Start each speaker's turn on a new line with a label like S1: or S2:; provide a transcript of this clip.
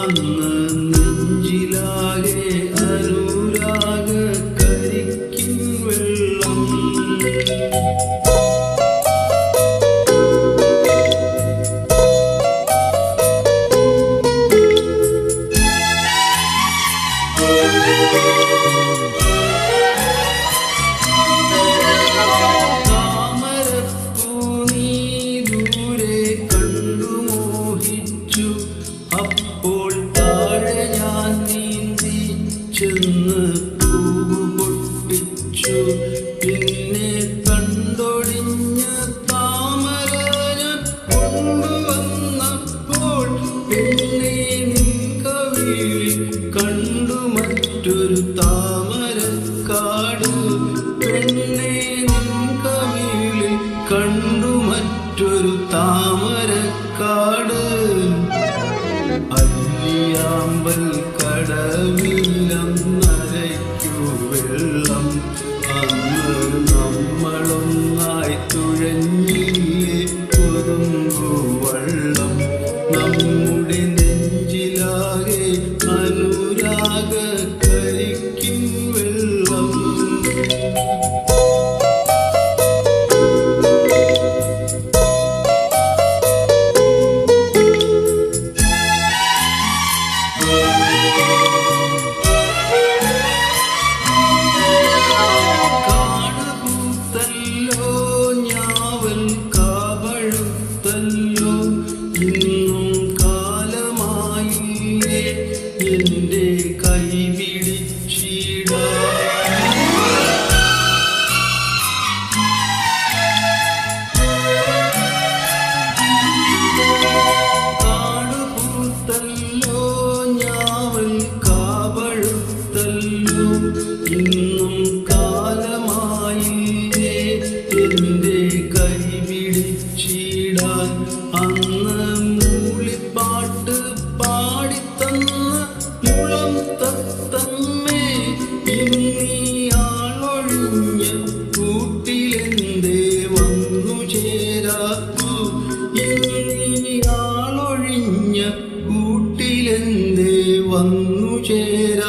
S1: അന്ന് നെഞ്ചിലാകെ അനുരാഗ കരിക്കിൻ വെള്ളം. അപ്പോൾ താഴെ ഞാൻ നീന്തി ചെന്ന് പൂവ് പൊട്ടിച്ചു. പിന്നെ കണ്ടൊടിഞ്ഞ താമര ഞാൻ കൊണ്ടുവന്നപ്പോൾ പിന്നെ നിൻ കവിളിൽ കണ്ടു മറ്റൊരു താമരക്കാട്. പിന്നെ നിൻ കവിളിൽ കണ്ടു മറ്റൊരു താമരക്കാട്. അല്ലിയാമ്പൽ കടവിലന്നരയ്ക്കു വെള്ളം. അന്ന് നമ്മളൊന്നായി തുഴഞ്ഞില്ലേ പൊതുവള്ളം. നമ്മുടെ നെഞ്ചിലാകെ അനുരാഗ കരിക്കിൻ വെള്ളം. കാടുകൂത്തല്ലോ ഞാവൽ കാവഴുത്തല്ലോ ഇന്നും കാലമായില്ലേ എൻ്റെ കൈ പിടിച്ചിടാൻ. കാടുകൂത്തല്ലോ ഞാവൽ കാവഴുത്തല്ലോ ഇന്നും കാലമായില്ലേ എൻ്റെ കൈ പിടിച്ചിടാൻ. അന്ന് മൂളിപ്പാട്ട് പാടിത്തന്ന മുളം തത്തമ്മേ ഇന്നീയാളൊഴിഞ്ഞ കൂട്ടിലെന്തേ വന്നു ചേരാത്തു. ഇന്നീയാളൊഴിഞ്ഞ കൂട്ടിലെന്തേ വന്നു ചേരാ.